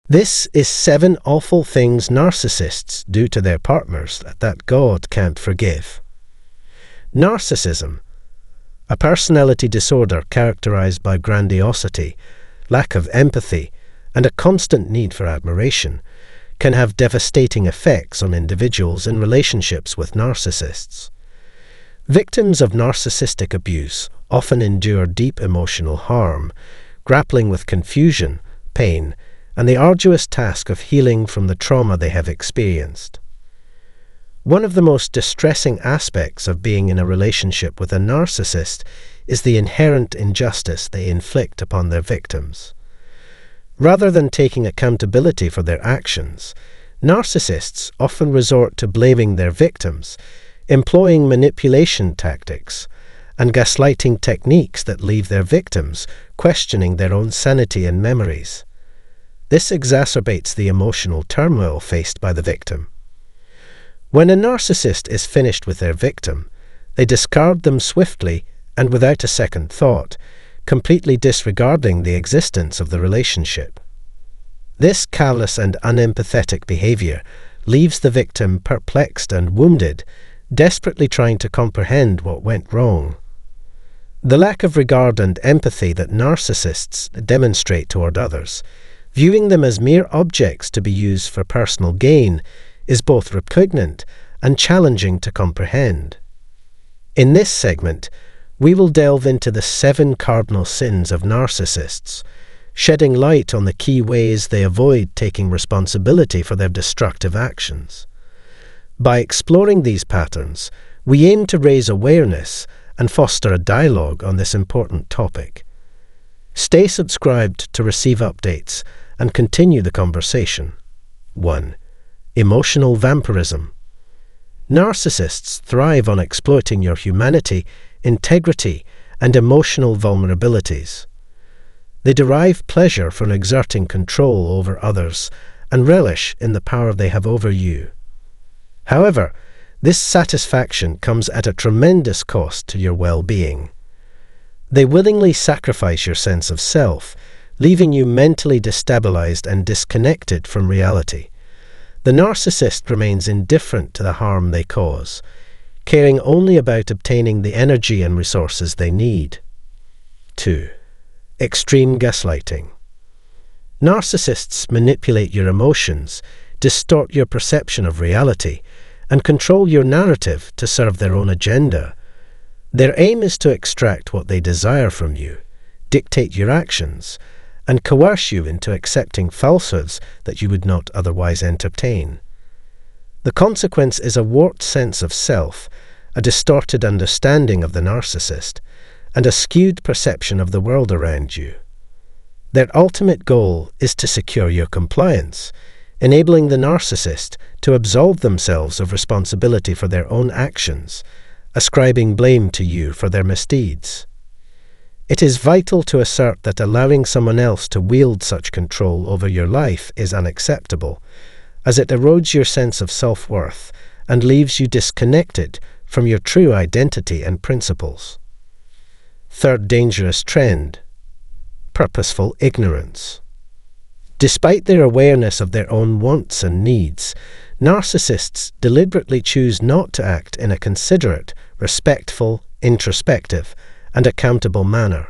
This is 7 awful things narcissists do to their partners that God can't forgive. Narcissism, a personality disorder characterized by grandiosity, lack of empathy, and a constant need for admiration, can have devastating effects on individuals in relationships with narcissists. Victims of narcissistic abuse often endure deep emotional harm, grappling with confusion, pain, and the arduous task of healing from the trauma they have experienced. One of the most distressing aspects of being in a relationship with a narcissist is the inherent injustice they inflict upon their victims. Rather than taking accountability for their actions, narcissists often resort to blaming their victims, employing manipulation tactics, and gaslighting techniques that leave their victims questioning their own sanity and memories. This exacerbates the emotional turmoil faced by the victim. When a narcissist is finished with their victim, they discard them swiftly and without a second thought, completely disregarding the existence of the relationship. This callous and unempathetic behavior leaves the victim perplexed and wounded, desperately trying to comprehend what went wrong. The lack of regard and empathy that narcissists demonstrate toward others, viewing them as mere objects to be used for personal gain, is both repugnant and challenging to comprehend. In this segment, we will delve into the 7 cardinal sins of narcissists, shedding light on the key ways they avoid taking responsibility for their destructive actions. By exploring these patterns, we aim to raise awareness and foster a dialogue on this important topic. Stay subscribed to receive updates and continue the conversation. 1. Emotional vampirism. Narcissists thrive on exploiting your humanity, integrity, and emotional vulnerabilities. They derive pleasure from exerting control over others and relish in the power they have over you. However, this satisfaction comes at a tremendous cost to your well-being. They willingly sacrifice your sense of self, leaving you mentally destabilized and disconnected from reality. The narcissist remains indifferent to the harm they cause, caring only about obtaining the energy and resources they need. 2. Extreme gaslighting. Narcissists manipulate your emotions, distort your perception of reality, and control your narrative to serve their own agenda. Their aim is to extract what they desire from you, dictate your actions, and coerce you into accepting falsehoods that you would not otherwise entertain. The consequence is a warped sense of self, a distorted understanding of the narcissist, and a skewed perception of the world around you. Their ultimate goal is to secure your compliance, enabling the narcissist to absolve themselves of responsibility for their own actions, ascribing blame to you for their misdeeds. It is vital to assert that allowing someone else to wield such control over your life is unacceptable, as it erodes your sense of self-worth and leaves you disconnected from your true identity and principles. 3rd dangerous trend: purposeful ignorance. Despite their awareness of their own wants and needs, narcissists deliberately choose not to act in a considerate, respectful, introspective, and accountable manner.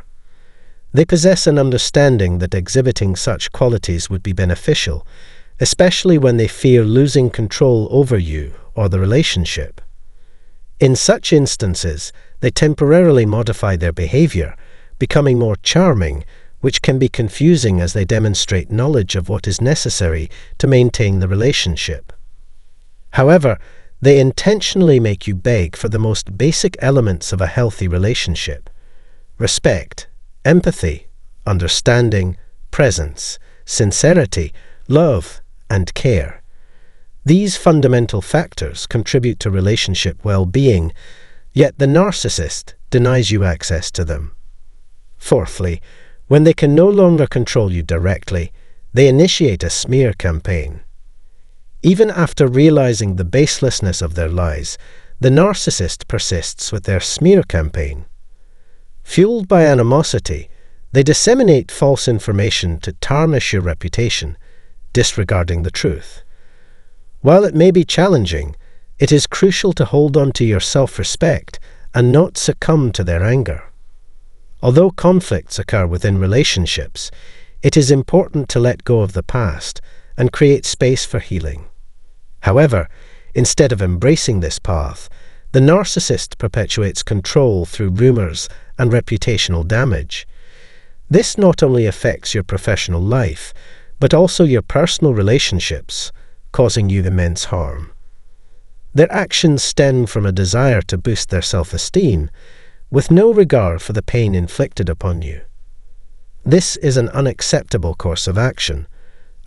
They possess an understanding that exhibiting such qualities would be beneficial, especially when they fear losing control over you or the relationship. In such instances, they temporarily modify their behavior, becoming more charming, which can be confusing as they demonstrate knowledge of what is necessary to maintain the relationship. However, they intentionally make you beg for the most basic elements of a healthy relationship: respect, empathy, understanding, presence, sincerity, love, and care. These fundamental factors contribute to relationship well-being, yet the narcissist denies you access to them. Fourthly, when they can no longer control you directly, they initiate a smear campaign. Even after realizing the baselessness of their lies, the narcissist persists with their smear campaign. Fueled by animosity, they disseminate false information to tarnish your reputation, disregarding the truth. While it may be challenging, it is crucial to hold on to your self-respect and not succumb to their anger. Although conflicts occur within relationships, it is important to let go of the past and create space for healing. However, instead of embracing this path, the narcissist perpetuates control through rumors and reputational damage. This not only affects your professional life, but also your personal relationships, causing you immense harm. Their actions stem from a desire to boost their self-esteem, with no regard for the pain inflicted upon you. This is an unacceptable course of action,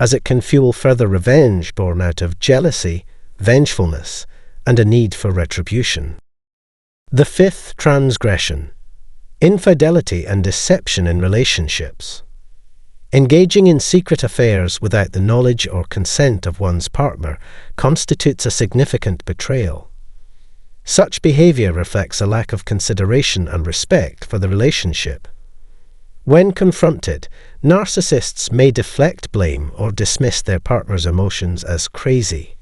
as it can fuel further revenge born out of jealousy, vengefulness, and a need for retribution. The fifth transgression: infidelity and deception in relationships. Engaging in secret affairs without the knowledge or consent of one's partner constitutes a significant betrayal. Such behavior reflects a lack of consideration and respect for the relationship. When confronted, narcissists may deflect blame or dismiss their partner's emotions as crazy.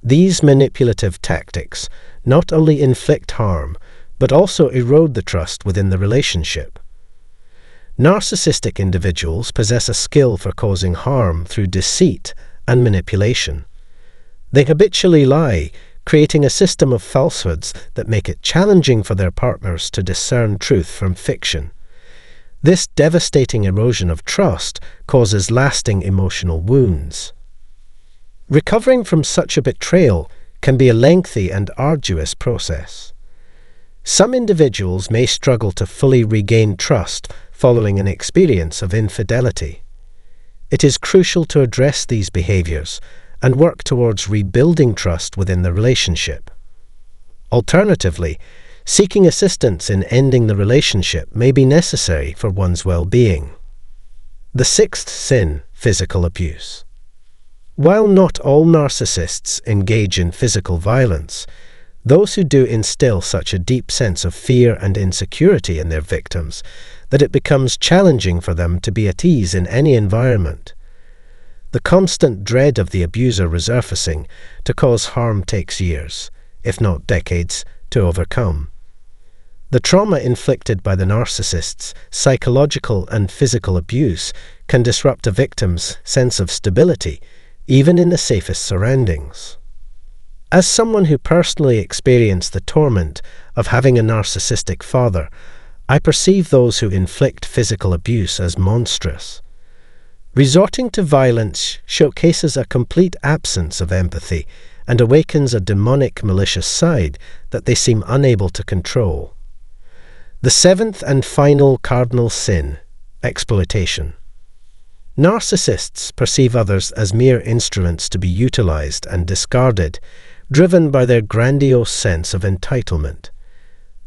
These manipulative tactics not only inflict harm, but also erode the trust within the relationship. Narcissistic individuals possess a skill for causing harm through deceit and manipulation. They habitually lie, creating a system of falsehoods that make it challenging for their partners to discern truth from fiction. This devastating erosion of trust causes lasting emotional wounds. Recovering from such a betrayal can be a lengthy and arduous process. Some individuals may struggle to fully regain trust following an experience of infidelity. It is crucial to address these behaviors and work towards rebuilding trust within the relationship. Alternatively, seeking assistance in ending the relationship may be necessary for one's well-being. The sixth sin: physical abuse. While not all narcissists engage in physical violence, those who do instill such a deep sense of fear and insecurity in their victims that it becomes challenging for them to be at ease in any environment. The constant dread of the abuser resurfacing to cause harm takes years, if not decades, to overcome. The trauma inflicted by the narcissist's psychological and physical abuse can disrupt a victim's sense of stability, even in the safest surroundings. As someone who personally experienced the torment of having a narcissistic father, I perceive those who inflict physical abuse as monstrous. Resorting to violence showcases a complete absence of empathy and awakens a demonic, malicious side that they seem unable to control. The seventh and final cardinal sin: exploitation. Narcissists perceive others as mere instruments to be utilized and discarded, driven by their grandiose sense of entitlement.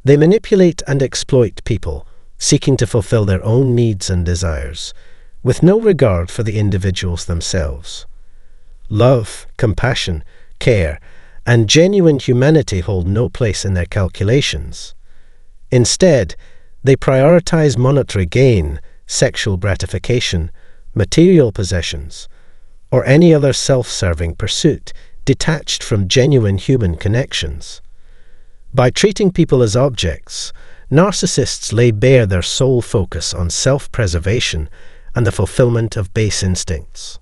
They manipulate and exploit people, seeking to fulfill their own needs and desires, with no regard for the individuals themselves. Love, compassion, care, and genuine humanity hold no place in their calculations. Instead, they prioritize monetary gain, sexual gratification, material possessions, or any other self-serving pursuit detached from genuine human connections. By treating people as objects, narcissists lay bare their sole focus on self-preservation and the fulfillment of base instincts.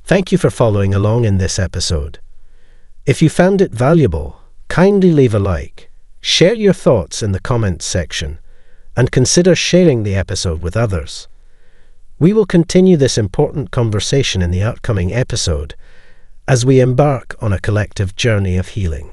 Thank you for following along in this episode. If you found it valuable, kindly leave a like, share your thoughts in the comments section, and consider sharing the episode with others. We will continue this important conversation in the upcoming episode as we embark on a collective journey of healing.